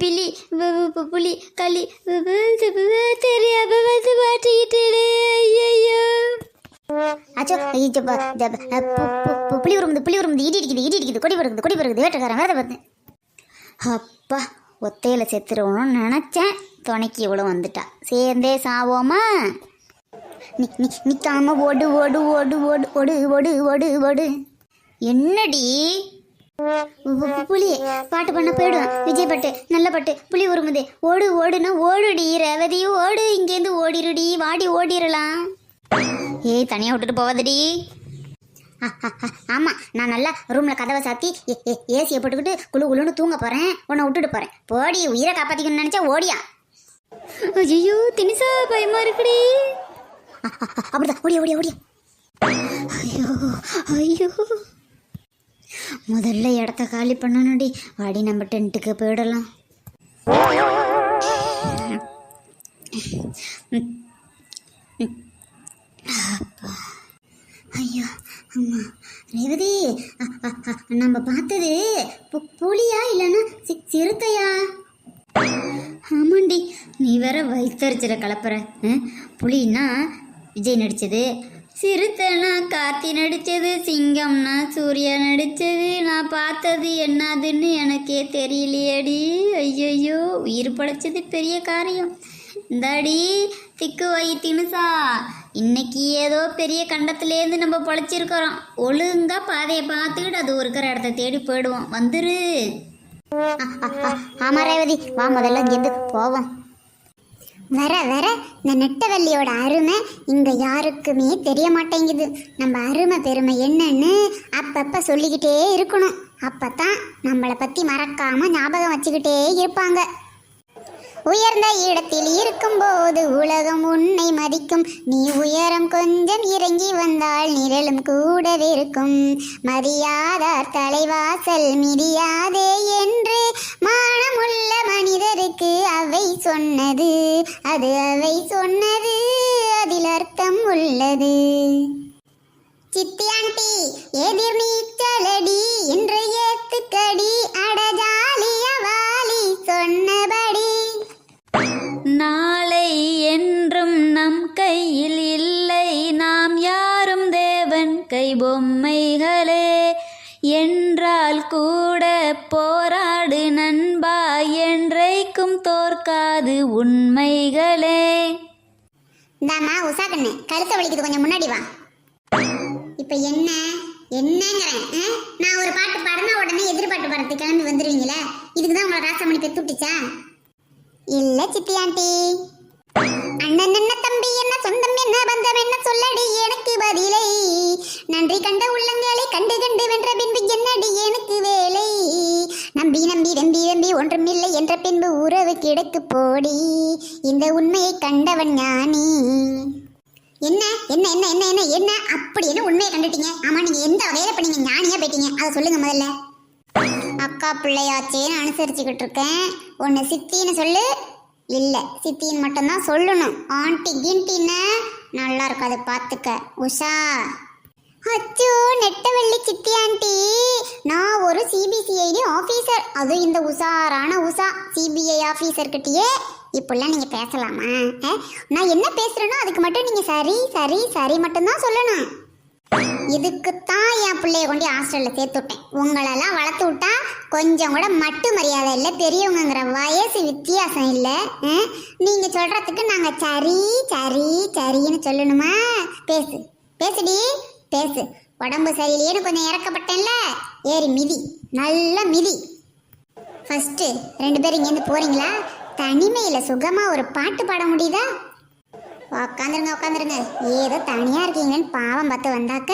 பிலி புலி களி தெரியாம வந்து மாட்டிக்கிட்டு. ஐயோ அச்சோ, புளி உருமுது இடி அடிக்குது கொடி பிறகுது வேட்டக்காரன் வேற பார்த்து. அப்பா, ஒத்தையில் செத்துருவோம்னு நினச்சேன். துணைக்கு இவ்வளோ வந்துட்டா. சேர்ந்தே சாவோமா? நிற்காம ஓடு ஓடு ஓடு ஓடு ஓடு ஓடு ஓடு ஓடு. என்னடி புலி பாட்டு பண்ண போயிடும். விஜய் பாட்டு, நல்ல பாட்டு. புலி உருமுதே ஓடு ஓடுனா ஓடுடி ரேவதி ஓடு, இங்கேருந்து ஓடிடுடி, வாடி ஓடிடலாம். ஏய், தனியாக விட்டுட்டு போவாதடி. ஆமாம், நான் நல்லா ரூமில் கதவை சாத்தி ஏசியை போட்டுக்கிட்டு குழுன்னு தூங்க போகிறேன். உன்னை விட்டுட்டு போகிறேன். போடி, உயிரை காப்பாற்றிக்கணும்னு நினச்சா ஓடியா. ஐயோ தினிசா, பயமா இருக்குடி. அப்படிதான் ஓடியா ஓடியா ஓடியா. ஐயோ ஐயோ, முதல்ல இடத்த காலி பண்ணணும்டி. வாடி, நம்ம டென்ட்டுக்கு போயிடலாம். ஐயோ அம்மா. ரேவதி, நம்ம பார்த்தது புலியா இல்லைன்னா சிறுத்தையா? ஆமாண்டி, நீ வேற வயிற்றுச்சிட கலப்புற. புலின்னா விஜய் நடித்தது, சிறுத்தைனா கார்த்தி நடித்தது, சிங்கம்னா சூர்யா நடித்தது. நான் பார்த்தது என்னதுன்னு எனக்கே தெரியலையேடி. ஐயோ, உயிர் படைச்சது பெரிய காரியம். இந்தாடி திக்கு வை தினுசா, இன்னைக்கு ஏதோ பெரிய கண்டத்துலேருந்து நம்ம பொழைச்சிருக்கிறோம். ஒழுங்கா பாதையை பார்த்துக்கிட்டு அது இருக்கிற இடத்த தேடி போயிடுவோம். வந்துரு. ஆமா ரேவதி, வா, முதல்ல இங்கேருந்து போவோம். வர வர இந்த நெட்டவள்ளியோட அருமை இங்கே யாருக்குமே தெரிய மாட்டேங்குது. நம்ம அருமை பெருமை என்னன்னு அப்பப்போ சொல்லிக்கிட்டே இருக்கணும். அப்போ தான் நம்மளை பற்றி மறக்காமல் ஞாபகம் வச்சுக்கிட்டே இருப்பாங்க. உயர்ந்த இடத்தில் இருக்கும்போது உலகம் உன்னை மதிக்கும். நீ உயரம் கொஞ்சம் இறங்கி வந்தால் நிழலும் கூடவே இருக்கும். மதியாதார் தலைவாசல் மிதியாதே என்று மானமுள்ள மனிதருக்கு அவை சொன்னது. அது அவை சொன்னது, அதில் அர்த்தம் உள்ளது. சித்தி ஆண்டி, எதிர் நீச்சலடி என்று ஏத்துக்கடி, அடஜாலிய வாலி சொன்னபடி. நாளை என்றும் நம் கையில் இல்லை, நாம் யாரும் தேவன் கை பொம்மைகளே. என்றால் கூட போராடு நண்பா, என்றைக்கும் தோற்காது உண்மைகளே. இந்தாம்மா உஷா கண்ணு, கழுத்தை வலிக்குது, கொஞ்சம் முன்னாடி வா. இப்ப என்னங்கிறேன். நான் ஒரு பாட்டு பாடினா உடனே எதிர்பாட்டு பாடத்துக்கு கிளம்பி வந்துடுவீங்களே. இதுக்குதான் உங்களை ராசமணி பெத்து விட்டுச்சா? இல்ல சித்தி ஆண்டி. அண்ணன் என்ன, தம்பி என்ன, சொந்தம் என்ன, பந்தம் என்ன, சொல்லடி எனக்கு பதிலை. நன்றி கண்ட உள்ளங்களை கண்டு கண்டு வென்ற பின்பு என்னடி எனக்கு வேலை. நம்பி நம்பி வெம்பி வெம்பி ஒன்றும் இல்லை என்ற பின்பு உறவு கிடக்கு போடி. இந்த உண்மையை கண்டவன் ஞானி. என்ன என்ன என்ன என்ன என்ன என்ன அப்படி என்ன உண்மையை கண்டுட்டீங்க? ஆமா, நீங்க எந்த வகையில பண்ணீங்க ஞானியா போயிட்டீங்க, அதை சொல்லுங்க முதல்ல. அக்கா பிள்ளையாச்சேன்னு அனுசரிச்சுக்கிட்டு இருக்கேன். ஒன்று சித்தின்னு சொல்லு, இல்லை சித்தின்னு மட்டும்தான் சொல்லணும். ஆண்டி கிண்டின்னு நல்லா இருக்காது, பார்த்துக்க உஷா. அச்சோ, நெட்டவள்ளி சித்தி ஆண்டி, நான் ஒரு சிபிசிஐடி ஆஃபீஸர். அதுவும் இந்த உஷாரான உஷா சிபிஐ ஆஃபீஸர்கிட்டயே இப்படிலாம் நீங்கள் பேசலாமா? நான் என்ன பேசுகிறேனோ அதுக்கு மட்டும் நீங்கள் சரி சரி சரி மட்டும்தான் சொல்லணும். இதுக்குத்தான் என் பிள்ளைய கொண்டு ஹாஸ்டலில் சேர்த்து விட்டேன். உங்களெல்லாம் வளர்த்து விட்டா கொஞ்சம் கூட மட்டு மரியாதை இல்லை, பெரியவங்கிற வயசு வித்தியாசம் இல்லை. நீங்கள் சொல்கிறதுக்கு நாங்கள் சரி சரி சரின்னு சொல்லணுமா? பேசு பேசுடி பேசு. உடம்பு சரியில்லையேன்னு கொஞ்சம் இறக்கப்பட்டேன்ல, ஏறி மிதி, நல்ல மிதி. ஃபஸ்ட்டு 2 பேரும் இங்கேருந்து போகிறீங்களா? தனிமையில் சுகமாக ஒரு பாட்டு பாட முடியுதா? உக்காந்துருங்க. ஏதோ தனியாக இருக்கீங்கன்னு பாவம் பார்த்து வந்தாக்க,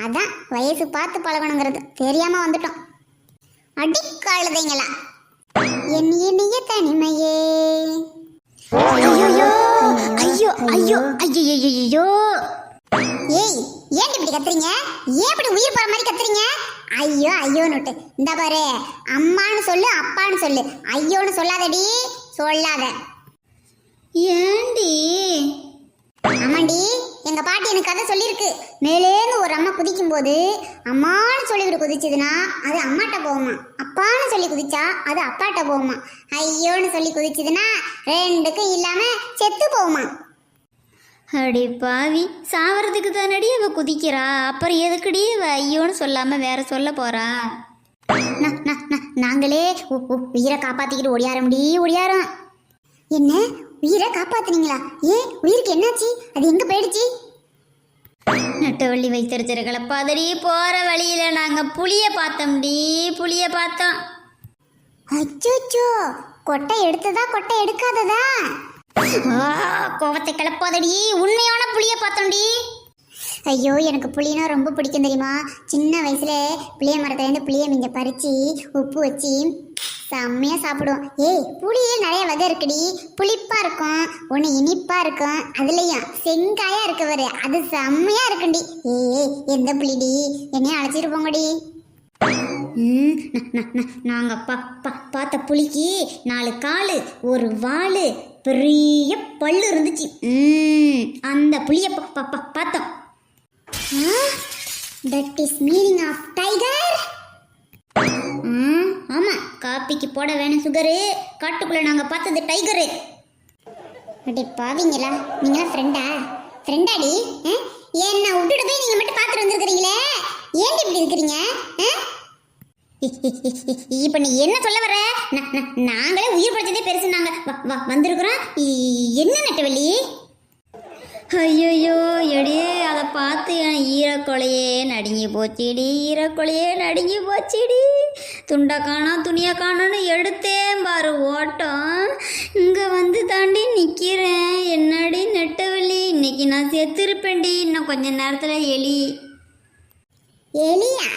அதான் வயசு பார்த்து பழகணுங்கிறது தெரியாமல் வந்துட்டோம். அடிக்காளுதைங்களா என் இனிய தனிமையே. ஐயோ ஐயோ ஐயோ ஐயோ ஐயோ. ஏய், ஏன் இப்படி கத்துறீங்க? ஏன் இப்படி உயிர் போற மாதிரி கத்துறீங்க? ஐயோ ஐயோன்னுட்டு. இந்த பாரு, அம்மான்னு சொல்லு, அப்பான்னு சொல்லு, ஐயோன்னு சொல்லாதடி, சொல்லாத. ஏண்டி? ஆமாண்டி, எங்க பாட்டி எனக்கு கதை சொல்லியிருக்கு. மேலேந்து ஒரு அம்மா குதிக்கும் போது அம்மான்னு சொல்லிக்கிட்டு குதிச்சதுன்னா அது அம்மாட்ட போகுமா, அப்பான்னு சொல்லி குதிச்சா அது அப்பாட்ட போகுமா, ஐயோன்னு சொல்லி குதிச்சதுன்னா ரெண்டுக்கும் இல்லாம செத்து போகுமா. அடி பாவி, சாவறதுக்கு தானடி அவ குதிக்கிறா, அப்புறம் எதுக்குடி அவ ஐயோன்னு சொல்லாம வேற சொல்ல போறா? நாங்களே உயிரை காப்பாத்திக்கிட்டு ஒடியாரோம். என்ன உயிரை காப்பாத்துனீங்களா? ஏன் உயிருக்கு என்னாச்சு? அது எங்க போயிடுச்சு? நெட்டவள்ளி வைத்திருச்சிருக்கல பதறி போற வழியில நாங்க புளிய பார்த்தோம். அச்சோ, கொட்டை எடுத்ததா கொட்டை எடுக்காததா? கோவத்தை கிளப்பாதடி, உண்மையான புளிய பார்த்தோம்டி. ஐயோ, எனக்கு புளினா ரொம்ப பிடிக்கும் தெரியுமா? சின்ன வயசுல புளிய மரத்துலேருந்து புளிய மிஞ்ச பறிச்சு உப்பு வச்சு செம்மையா சாப்பிடுவோம். ஏய், புளியே நிறைய வகை இருக்குடி. புளிப்பா இருக்கும், ஒன்று இனிப்பா இருக்கும், அதுலயும் செங்காயா இருக்கவரு அது செம்மையா இருக்குண்டி. ஏய், எந்த புளிடி? என்னையும் அழைச்சிட்டு போங்கடி. நாங்க பார்த்த புளிக்கு 4 காலு 1 வாலு பெரிய பல்லு இருந்துச்சு. அந்த புளிய பார்த்தோம். That is meaning of tiger. ஆமா, காப்பிக்கு போட வேணும் சுகரு. காட்டுக்குள்ள நாங்க பார்த்தது டைகரு. அடி பாவிங்களா, நீங்களா ஃப்ரெண்டாடி? என்ன விட்டுட்டு போய் நீங்க மட்டும் பார்த்துட்டு வந்திருக்கிறீங்களே, ஏன் இப்படி இருக்கிறீங்க? இப்ப நீ என்ன சொல்ல வர? நாங்களே உயிர் படைச்சதே பெருசு, நாங்க வந்திருக்கிறோம். என்ன நெட்டவள்ளி? ஐயோ எடியே, அதை பார்த்து என் ஈரக்கொலையே நடுங்கி போச்சிடி. துண்டை காணா துணியை காணான்னு எடுத்தேன் பாரு ஓட்டம். இங்கே வந்து தாண்டி நிற்கிறேன். என்னடி நெட்டவள்ளி, இன்னைக்கு நான் செத்துருப்பேன்டி. இன்னும் கொஞ்ச நேரத்தில் எலியா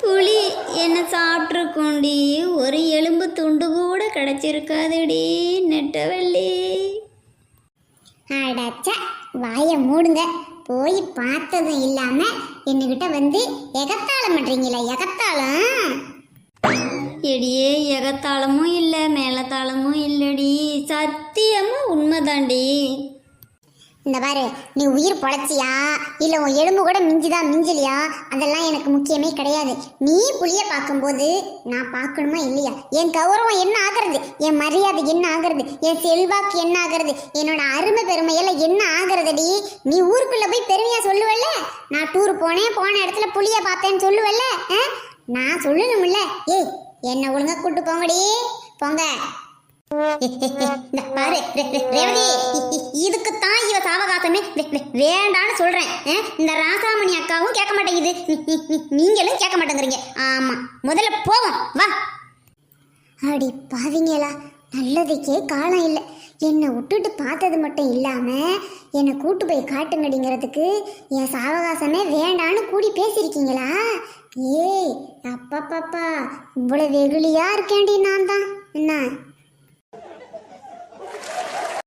புலி என்ன சாப்பிட்ருக்கோண்டி. ஒரு எலும்பு துண்டு கூட கிடைச்சிருக்காதுடி நெட்டவள்ளி. அடச்சா, வாயை மூடுங்க. போய் பார்த்ததும் இல்லாம என்கிட்ட வந்து எகத்தாளம் பண்றீங்களா? எகத்தாளம் எடியே, எகத்தாளமும் இல்லை மேலத்தாளமும் இல்லடி, சத்தியமா உண்மைதாண்டி. இந்த பாரு, நீ உயிர் பொழைச்சியா இல்லை உன் எலும்பு கூட மிஞ்சலியா அதெல்லாம் எனக்கு முக்கியமே கிடையாது. நீ புளிய பார்க்கும்போது நான் பார்க்கணுமா இல்லையா? என் கௌரவம் என்ன ஆகிறது, என் மரியாதை என்ன ஆகிறது, என் செல்வாக்கு என்ன ஆகிறது, என்னோட அருமை பெருமையெல்லாம் என்ன ஆகிறதுடி? நீ ஊருக்குள்ள போய் பெருமையா சொல்லுவல்ல, நான் டூர் போன இடத்துல புளிய பார்த்தேன்னு சொல்லுவல்ல, நான் சொல்லணும்ல? ஏய், என்ன ஒழுங்கா கூட்டு போங்கடி, போங்க. பாரு ரேவதி, இதுக்குத்தான் இவ சாவகாசமே வேண்டான்னு சொல்றேன். இந்த ராசாமணி அக்காவும் கேட்க மாட்டேங்குது, நீங்களும் கேட்க மாட்டேங்கிறீங்க. ஆமா, முதல்ல போவோம் வா. அடி பாவிங்களா, நல்லதுக்கே காலம் இல்லை. என்னை விட்டுட்டு பார்த்தது மட்டும் இல்லாம என்னை கூட்டு போய் காட்டுங்கடிங்கிறதுக்கு என் சாவகாசமே வேண்டான்னு கூடி பேசியிருக்கீங்களா? ஏய் அப்பா, இவ்வளவு வெகுளியா இருக்கேன்டி நான் தான். என்ன